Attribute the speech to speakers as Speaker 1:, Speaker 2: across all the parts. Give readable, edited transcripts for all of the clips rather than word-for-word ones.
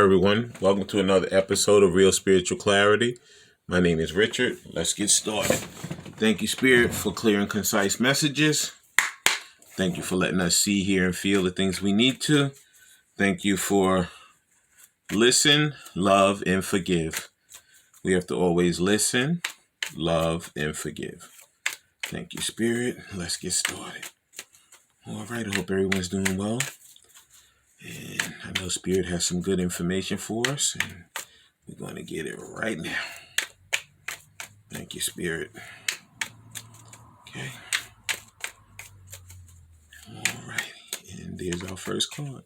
Speaker 1: everyone. Welcome to another episode of Real Spiritual Clarity. My name is Richard. Let's get started. Thank you, Spirit, for clear and concise messages. Thank you for letting us see, hear, and feel the things we need to. Thank you for listen, love, and forgive. We have to always listen, love, and forgive. Thank you, Spirit. Let's get started. All right, I hope everyone's doing well. And I know Spirit has some good information for us, and we're going to get it right now. Thank you, Spirit. Okay. All right. And there's our first card.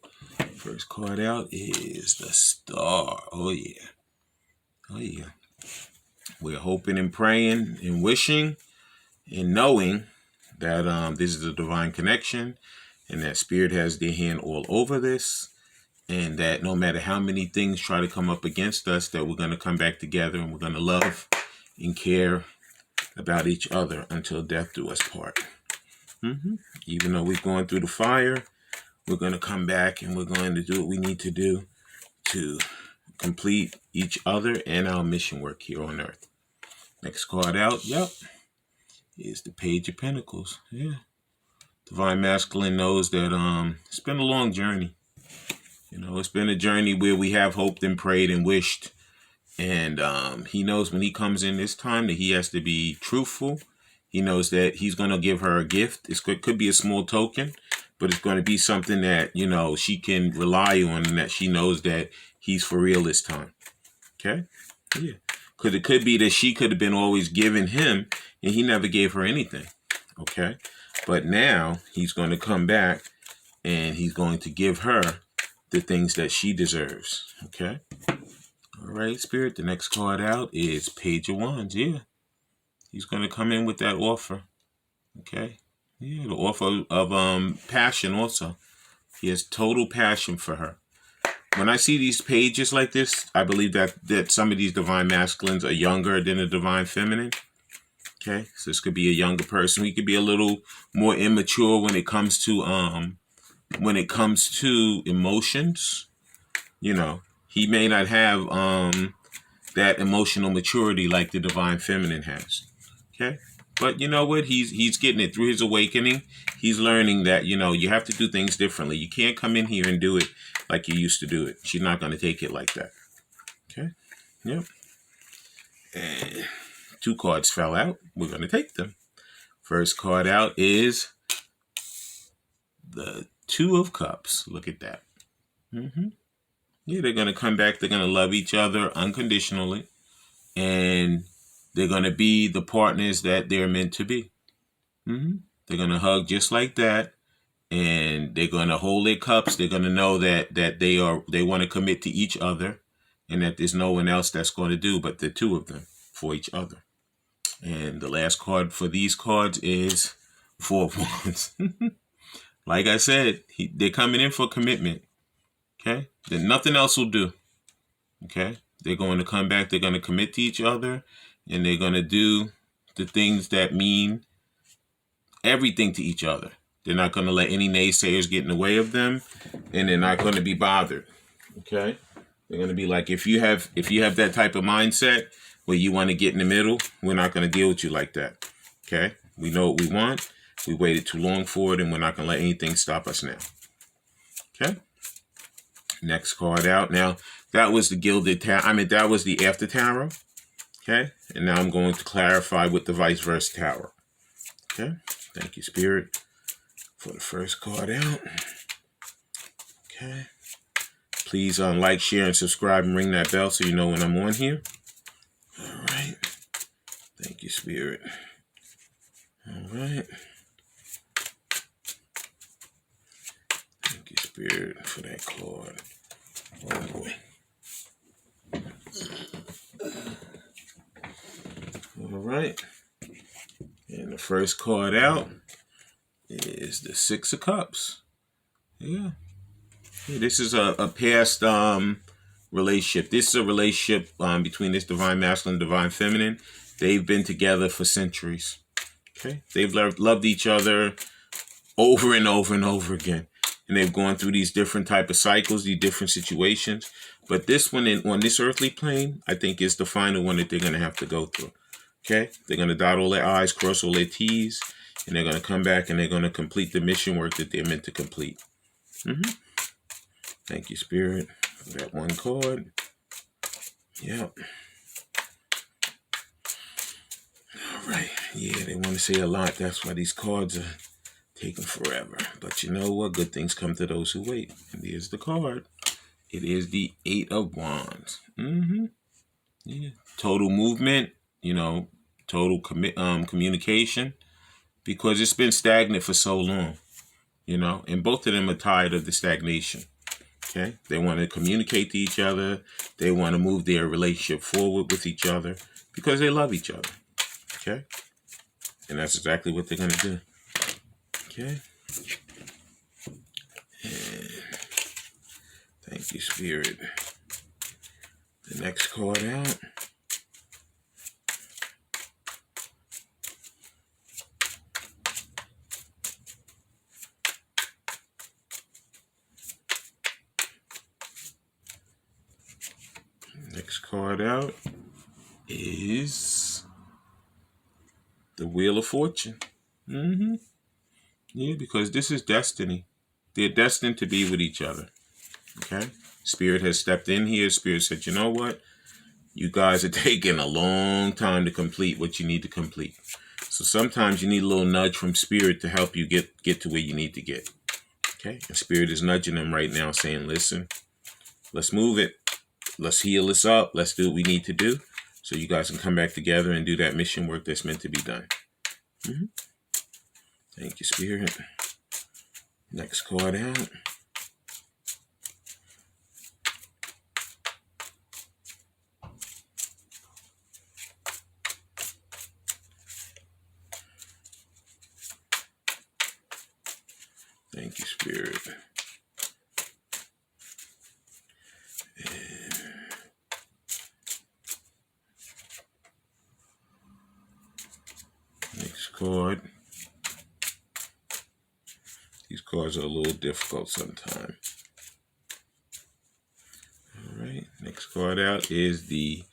Speaker 1: First card out is the Star. Oh, yeah. Oh, yeah. We're hoping and praying and wishing and knowing that this is a divine connection, and that Spirit has their hand all over this, and that no matter how many things try to come up against us, that we're going to come back together and we're going to love and care about each other until death do us part. Even though we've gone through the fire, we're going to come back and we're going to do what we need to do to complete each other and our mission work here on earth. Next card out, is the Page of Pentacles. Yeah. Divine Masculine knows that it's been a long journey. You know, it's been a journey where we have hoped and prayed and wished. And he knows when he comes in this time that he has to be truthful. He knows that he's going to give her a gift. It could be a small token, but it's going to be something that, you know, she can rely on, and that she knows that he's for real this time. Okay? Yeah. Because it could be that she could have been always giving him and he never gave her anything. Okay? But now he's going to come back and he's going to give her the things that she deserves. Okay? All right, Spirit. The next card out is Page of Wands. Yeah. He's going to come in with that offer. Okay? Yeah, the offer of passion also. He has total passion for her. When I see these pages like this, I believe that some of these Divine Masculines are younger than the Divine Feminine. Okay, so this could be a younger person. He could be a little more immature when it comes to emotions. You know, he may not have that emotional maturity like the Divine Feminine has. Okay, but you know what? He's getting it through his awakening. He's learning that, you know, you have to do things differently. You can't come in here and do it like you used to do it. She's not going to take it like that. Okay. Yep. And 2 cards fell out. We're going to take them. First card out is the 2 of Cups. Look at that. Yeah, they're going to come back. They're going to love each other unconditionally. And they're going to be the partners that they're meant to be. They're going to hug just like that. And they're going to hold their cups. They're going to know that they want to commit to each other, and that there's no one else that's going to do but the 2 of them for each other. And the last card for these cards is 4 of Wands. Like I said, they're coming in for commitment. Okay? Then nothing else will do. Okay? They're going to come back. They're going to commit to each other, and they're going to do the things that mean everything to each other. They're not going to let any naysayers get in the way of them, and they're not going to be bothered. Okay? They're going to be like, if you have that type of mindset where you want to get in the middle, we're not going to deal with you like that. Okay? We know what we want. We waited too long for it, and we're not going to let anything stop us now. Okay? Next card out. Now, that was the Gilded Tarot. That was the After Tarot. Okay? And now I'm going to clarify with the Vice Versa Tarot. Okay? Thank you, Spirit, for the first card out. Okay. Please like, share, and subscribe, and ring that bell so you know when I'm on here. All right. Thank you, Spirit. All right. Thank you, Spirit, for that card. Oh, boy. All right. And the first card out is the 6 of Cups. Yeah. This is a past relationship. This is a relationship between this Divine Masculine and Divine Feminine. They've been together for centuries. Okay? They've loved each other over and over and over again. and they've gone through these different type of cycles, these different situations. But this one on this earthly plane, I think is the final one that they're going to have to go through. Okay? They're going to dot all their I's, cross all their T's, and they're going to come back and they're going to complete the mission work that they're meant to complete. Thank you, Spirit, for that one card. Yep. All right. Yeah, they want to say a lot. That's why these cards are taking forever. But you know what? Good things come to those who wait. And there's the card. It is the 8 of Wands. Yeah. Total movement, total communication, because it's been stagnant for so long, and both of them are tired of the stagnation. Okay, they want to communicate to each other. They want to move their relationship forward with each other because they love each other. Okay, and that's exactly what they're going to do. Okay, and thank you, Spirit. The next card out. Next card out is the Wheel of Fortune. Yeah, because this is destiny. They're destined to be with each other. Okay? Spirit has stepped in here. Spirit said, you know what? You guys are taking a long time to complete what you need to complete. So sometimes you need a little nudge from Spirit to help you get to where you need to get. Okay? And Spirit is nudging them right now saying, listen, let's move it. Let's heal this up. Let's do what we need to do so you guys can come back together and do that mission work that's meant to be done. Thank you, Spirit. Next card out. Thank you, Spirit. Next card. These cards are a little difficult sometimes. All right. Next card out is the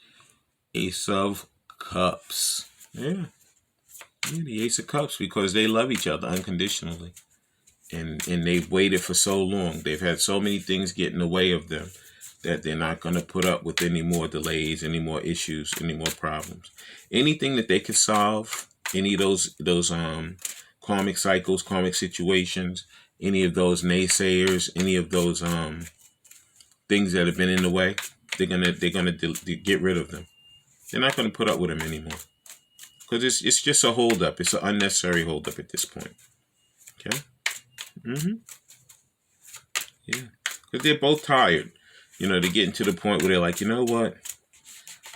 Speaker 1: Ace of Cups. Yeah, the Ace of Cups, because they love each other unconditionally. And they've waited for so long. They've had so many things get in the way of them that they're not going to put up with any more delays, any more issues, any more problems. Anything that they can solve, any of those karmic cycles, karmic situations, any of those naysayers, any of those things that have been in the way, they're gonna get rid of them. They're not gonna put up with them anymore, because it's just a holdup. It's an unnecessary holdup at this point. Okay. Yeah, because they're both tired. They're getting to the point where they're like, you know what?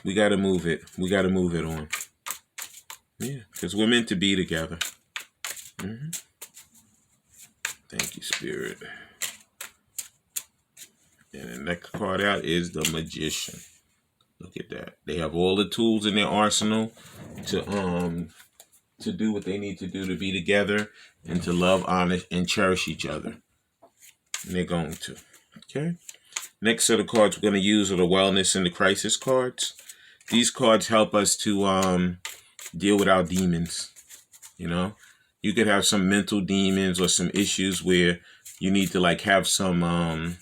Speaker 1: We got to move it. We got to move it on. Yeah, because we're meant to be together. Thank you, Spirit. And the next card out is the Magician. Look at that. They have all the tools in their arsenal to do what they need to do to be together and to love, honor, and cherish each other. And they're going to. Okay. Next set of cards we're going to use are the Wellness and the Crisis cards. These cards help us to deal with our demons. You could have some mental demons or some issues where you need to have some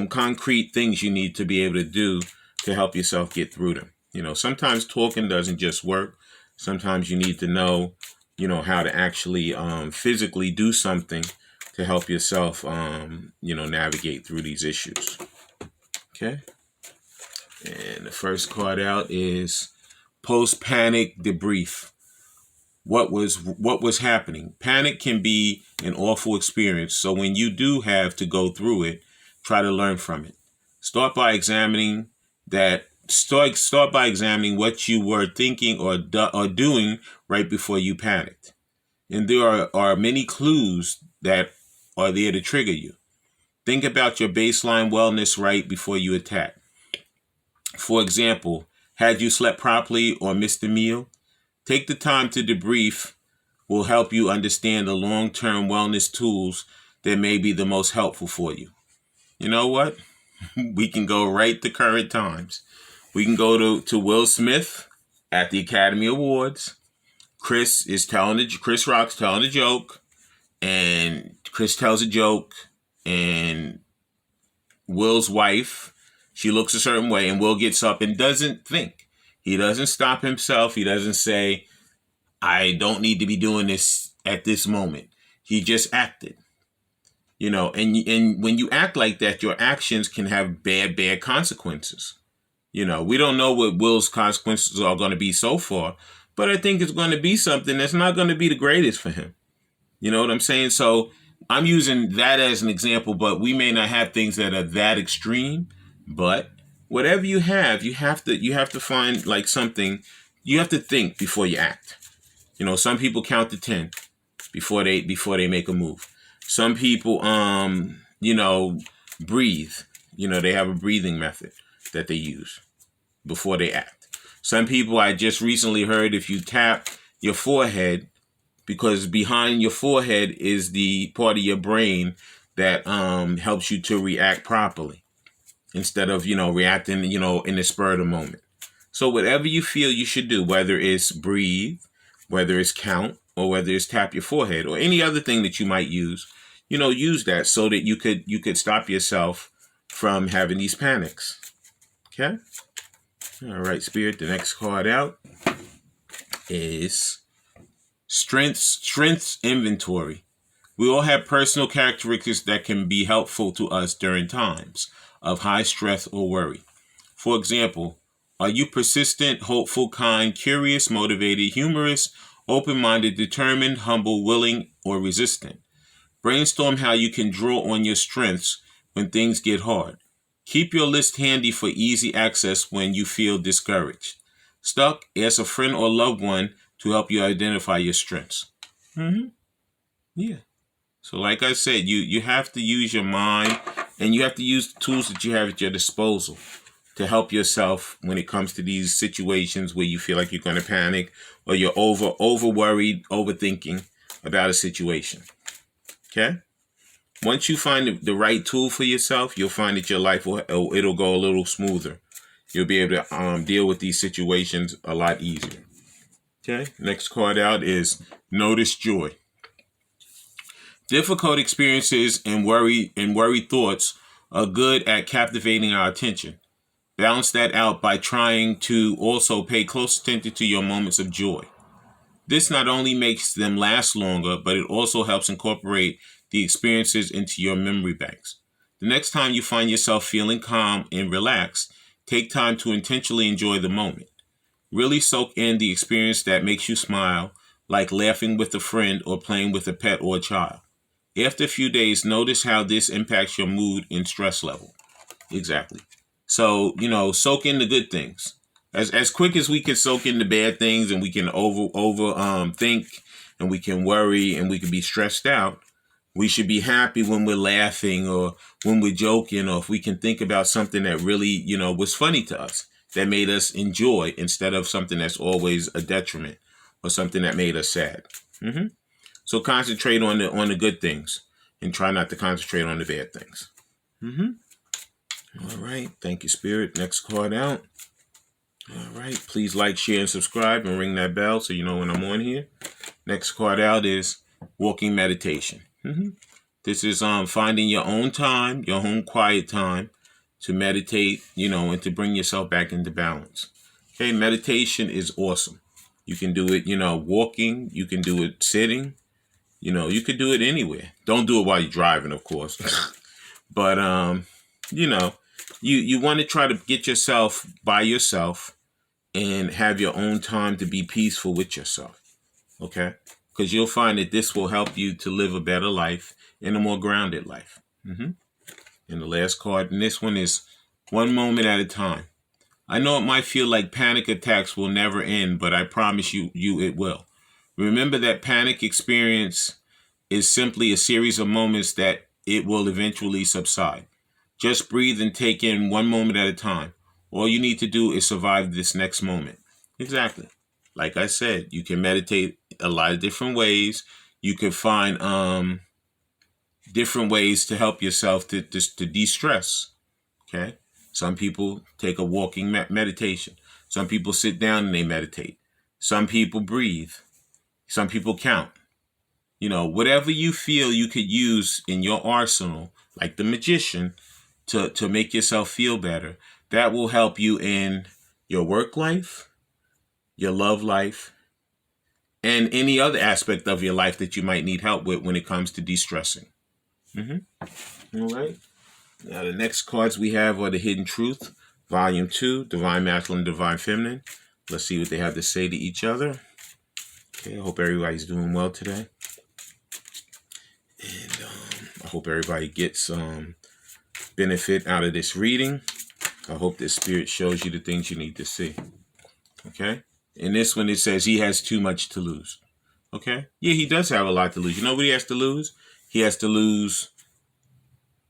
Speaker 1: concrete things you need to be able to do to help yourself get through them. Sometimes talking doesn't just work. Sometimes you need to know, how to actually physically do something to help yourself, navigate through these issues. Okay. And the first card out is Post-Panic Debrief. What was happening? Panic can be an awful experience. So when you do have to go through it, try to learn from it. Start by examining what you were thinking or doing right before you panicked. And there are many clues that are there to trigger you. Think about your baseline wellness right before you attack. For example, had you slept properly or missed a meal? Take the time to debrief will help you understand the long-term wellness tools that may be the most helpful for you. You know what? We can go right to current times. We can go to Will Smith at the Academy Awards. Chris Rock's telling a joke, and Chris tells a joke, and Will's wife, she looks a certain way, and Will gets up and doesn't think. He doesn't stop himself. He doesn't say, I don't need to be doing this at this moment. He just acted. And when you act like that, your actions can have bad consequences. We don't know what Will's consequences are going to be so far, but I think it's going to be something that's not going to be the greatest for him. You know what I'm saying? So I'm using that as an example, but we may not have things that are that extreme. But whatever you have to find like something. You have to think before you act. Some people count to 10 before they make a move. Some people breathe. They have a breathing method that they use before they act. Some people, I just recently heard, if you tap your forehead, because behind your forehead is the part of your brain that helps you to react properly instead of, reacting, in the spur of the moment. So whatever you feel you should do, whether it's breathe, whether it's count, or whether it's tap your forehead, or any other thing that you might use, use that so that you could stop yourself from having these panics. Okay? All right, Spirit, the next card out is Strengths Inventory. We all have personal characteristics that can be helpful to us during times of high stress or worry. For example, are you persistent, hopeful, kind, curious, motivated, humorous, open-minded, determined, humble, willing, or resistant? Brainstorm how you can draw on your strengths when things get hard. Keep your list handy for easy access when you feel discouraged. Stuck? Ask a friend or loved one to help you identify your strengths. Yeah. So like I said, you have to use your mind, and you have to use the tools that you have at your disposal to help yourself when it comes to these situations where you feel like you're going to panic, or you're over worried, overthinking about a situation. Okay? Once you find the right tool for yourself, you'll find that your life it'll go a little smoother. You'll be able to deal with these situations a lot easier. Okay? Next card out is Notice Joy. Difficult experiences and worry thoughts are good at captivating our attention. Balance that out by trying to also pay close attention to your moments of joy. This not only makes them last longer, but it also helps incorporate the experiences into your memory banks. The next time you find yourself feeling calm and relaxed, take time to intentionally enjoy the moment. Really soak in the experience that makes you smile, like laughing with a friend or playing with a pet or a child. After a few days, notice how this impacts your mood and stress level. Exactly. So, soak in the good things. As quick as we can soak in the bad things, and we can think, and we can worry, and we can be stressed out, we should be happy when we're laughing, or when we're joking, or if we can think about something that really, was funny to us, that made us enjoy, instead of something that's always a detriment, or something that made us sad. So concentrate on the good things, and try not to concentrate on the bad things. All right. Thank you, Spirit. Next card out. All right. Please like, share, and subscribe, and ring that bell so you know when I'm on here. Next card out is Walking Meditation. This is finding your own time, your own quiet time to meditate, and to bring yourself back into balance. Okay. Meditation is awesome. You can do it, walking. You can do it sitting. You could do it anywhere. Don't do it while you're driving, of course. But, you want to try to get yourself by yourself and have your own time to be peaceful with yourself. Okay? Because you'll find that this will help you to live a better life and a more grounded life. And the last card in this one is One Moment at a Time. I know it might feel like panic attacks will never end, but I promise you it will. Remember that panic experience is simply a series of moments that it will eventually subside. Just breathe and take in one moment at a time. All you need to do is survive this next moment. Exactly. Like I said, you can meditate a lot of different ways. You can find different ways to help yourself to de-stress. Okay. Some people take a walking meditation. Some people sit down and they meditate. Some people breathe. Some people count. You know, whatever you feel you could use in your arsenal, like the magician, to make yourself feel better, that will help you in your work life, your love life, and any other aspect of your life that you might need help with when it comes to de-stressing. All right. Now, the next cards we have are the Hidden Truth, Volume 2, Divine Masculine, Divine Feminine. Let's see what they have to say to each other. Okay, I hope everybody's doing well today. And I hope everybody gets some benefit out of this reading. I hope that Spirit shows you the things you need to see. Okay? In this one, it says he has too much to lose. Okay? Yeah, he does have a lot to lose. You know what he has to lose? He has to lose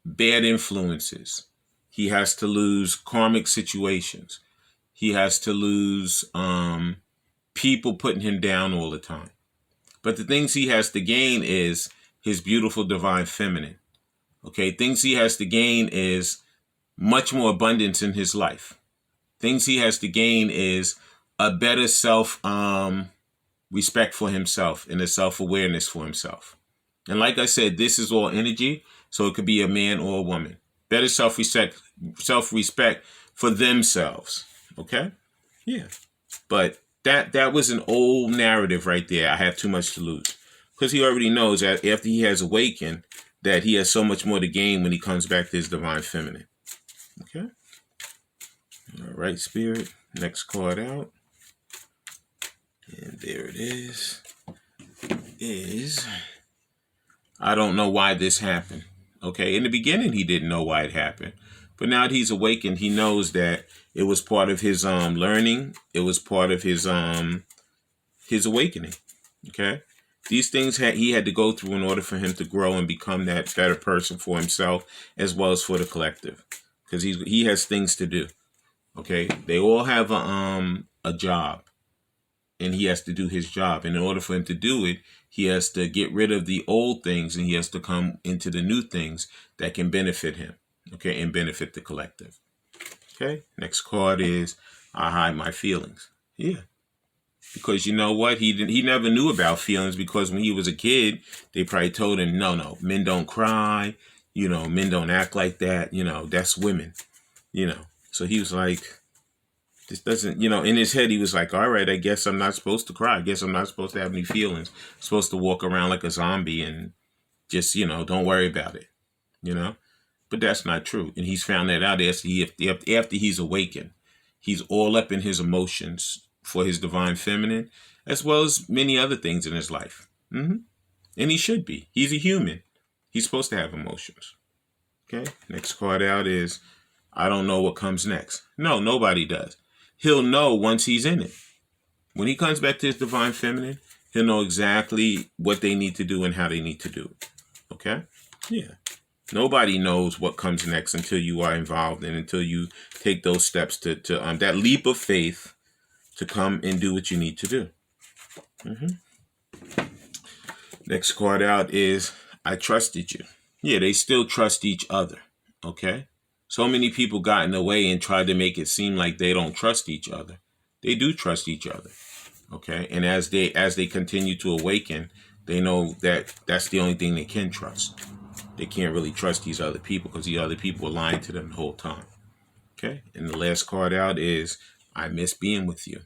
Speaker 1: bad influences. He has to lose karmic situations. He has to lose people putting him down all the time. But the things he has to gain is his beautiful divine feminine. Okay, things he has to gain is much more abundance in his life. Things he has to gain is a better respect for himself and a self-awareness for himself. And like I said, this is all energy, so it could be a man or a woman. Better self-respect for themselves. Okay? Yeah. But that was an old narrative right there. I have too much to lose. Because he already knows that after he has awakened, that he has so much more to gain when he comes back to his divine feminine. Okay? All right, Spirit. Next card out. And there it is. I don't know why this happened. Okay? In the beginning, he didn't know why it happened. But now that he's awakened, he knows that it was part of his learning. It was part of his awakening. Okay? These things he had to go through in order for him to grow and become that better person for himself as well as for the collective. Because he has things to do. Okay? They all have a job. And he has to do his job. And in order for him to do it, he has to get rid of the old things and he has to come into the new things that can benefit him. Okay? And benefit the collective. Okay? Next card is I hide my feelings. Yeah. Because you know what? He never knew about feelings because when he was a kid, they probably told him, no, men don't cry. You know, men don't act like that. You know, that's women. You know, so he was like, this doesn't, you know, in his head, he was like, all right, I guess I'm not supposed to cry. I guess I'm not supposed to have any feelings. I'm supposed to walk around like a zombie and just, you know, don't worry about it, you know. But that's not true. And he's found that out after he's awakened. He's all up in his emotions for his divine feminine, as well as many other things in his life. And he should be. He's a human. He's supposed to have emotions. Okay. Next card out is, I don't know what comes next. No, nobody does. He'll know once he's in it. When he comes back to his divine feminine, he'll know exactly what they need to do and how they need to do it. Okay. Yeah. Nobody knows what comes next until you are involved and until you take those steps to that leap of faith to come and do what you need to do. Next card out is I trusted you. Yeah, they still trust each other. Okay? So many people got in the way and tried to make it seem like they don't trust each other. They do trust each other. Okay? And as they continue to awaken, they know that that's the only thing they can trust. They can't really trust these other people because the other people are lying to them the whole time. Okay? And the last card out is I miss being with you.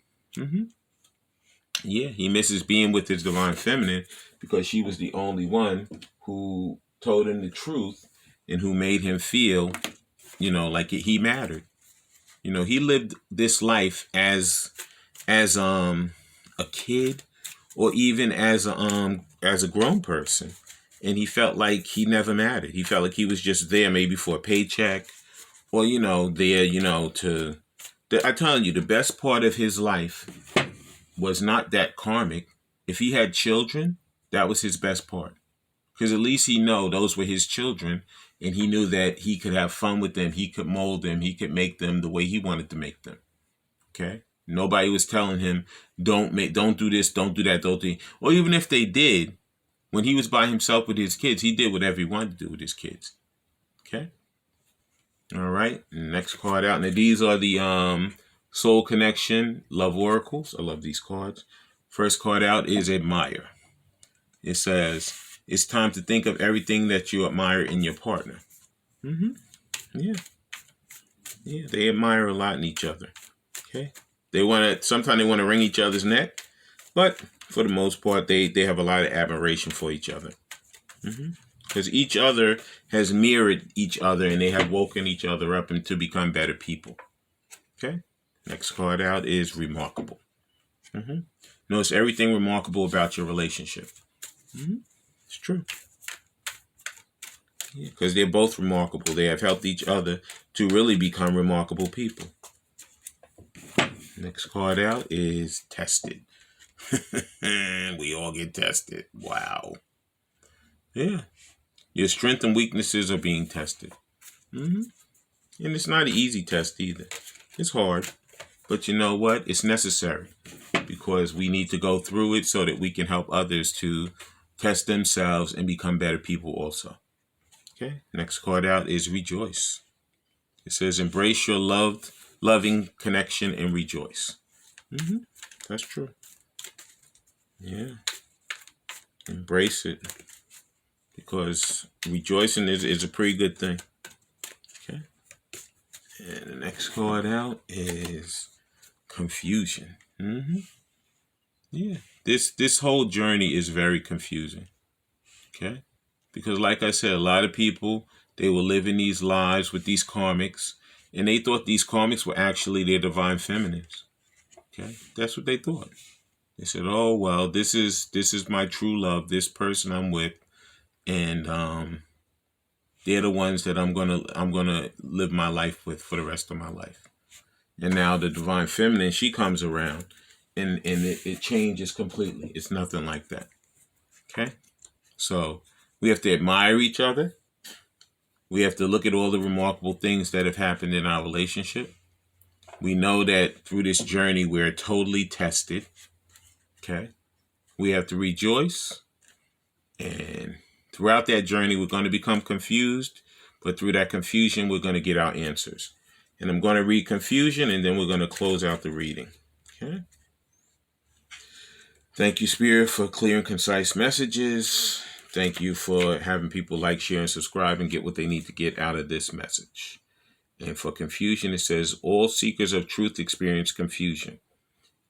Speaker 1: Yeah, he misses being with his divine feminine because she was the only one who told him the truth and who made him feel, you know, like he mattered. You know, he lived this life as a kid or even as a grown person. And he felt like he never mattered. He felt like he was just there maybe for a paycheck or, you know, there, you know, I'm telling you, the best part of his life was not that karmic. If he had children, that was his best part. Because at least he knew those were his children. And he knew that he could have fun with them. He could mold them. He could make them the way he wanted to make them. Okay? Nobody was telling him, don't do this, don't do that, don't do. Or even if they did, when he was by himself with his kids, he did whatever he wanted to do with his kids. Okay. All right. Next card out. Now these are the Soul Connection Love Oracles. I love these cards. First card out is Admire. It says, it's time to think of everything that you admire in your partner. Yeah. Yeah, they admire a lot in each other. Okay. Sometimes they want to wring each other's neck, but for the most part, they have a lot of admiration for each other. Because each other has mirrored each other and they have woken each other up and to become better people. Okay. Next card out is Remarkable. Notice everything remarkable about your relationship. It's true. Yeah, because they're both remarkable. They have helped each other to really become remarkable people. Next card out is Tested. We all get tested. Wow. Yeah. Your strengths and weaknesses are being tested. And it's not an easy test either. It's hard. But you know what? It's necessary because we need to go through it so that we can help others to test themselves and become better people also. Okay. Next card out is Rejoice. It says, embrace your loving connection and rejoice. That's true. Yeah. Embrace it. Because rejoicing is a pretty good thing. Okay. And the next card out is Confusion. Yeah. This whole journey is very confusing. Okay. Because like I said, a lot of people, they were living these lives with these karmics, and they thought these karmics were actually their divine feminines. Okay. That's what they thought. They said, oh, well, this is my true love, this person I'm with. And they're the ones that I'm gonna live my life with for the rest of my life. And now the divine feminine, she comes around, and it changes completely. It's nothing like that. Okay, so we have to admire each other. We have to look at all the remarkable things that have happened in our relationship. We know that through this journey we're totally tested. Okay, we have to rejoice, and throughout that journey, we're going to become confused, but through that confusion, we're going to get our answers. And I'm going to read Confusion, and then we're going to close out the reading. Okay. Thank you, Spirit, for clear and concise messages. Thank you for having people like, share, and subscribe and get what they need to get out of this message. And for Confusion, it says, all seekers of truth experience confusion.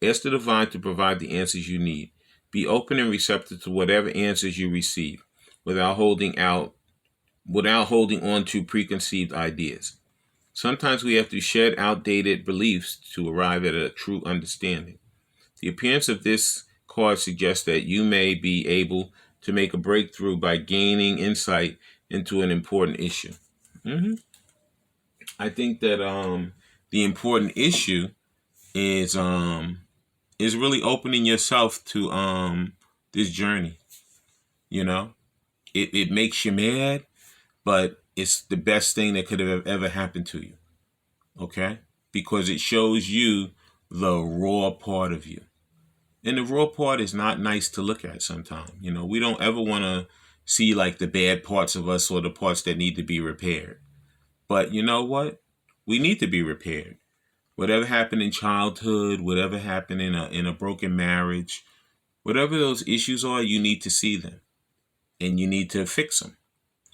Speaker 1: Ask the divine to provide the answers you need. Be open and receptive to whatever answers you receive, without holding on to preconceived ideas. Sometimes we have to shed outdated beliefs to arrive at a true understanding. The appearance of this card suggests that you may be able to make a breakthrough by gaining insight into an important issue. I think that the important issue is really opening yourself to this journey. You know, it makes you mad, but it's the best thing that could have ever happened to you. Okay? Because it shows you the raw part of you. And the raw part is not nice to look at sometimes. You know, we don't ever want to see like the bad parts of us or the parts that need to be repaired. But you know what? We need to be repaired. Whatever happened in childhood, whatever happened in a broken marriage, whatever those issues are, you need to see them. And you need to fix them.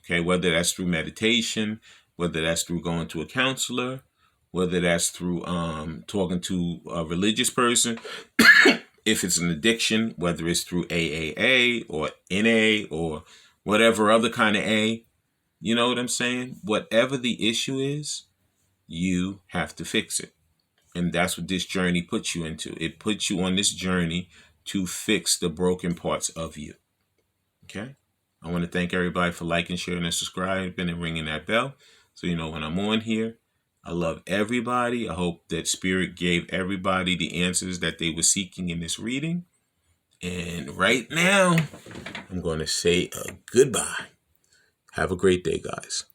Speaker 1: Okay, whether that's through meditation, whether that's through going to a counselor, whether that's through talking to a religious person, if it's an addiction, whether it's through AAA or NA or whatever other kind of A, you know what I'm saying? Whatever the issue is, you have to fix it. And that's what this journey puts you into. It puts you on this journey to fix the broken parts of you. Okay? I want to thank everybody for liking, sharing, and subscribing and ringing that bell so you know when I'm on here. I love everybody. I hope that Spirit gave everybody the answers that they were seeking in this reading. And right now, I'm going to say a goodbye. Have a great day, guys.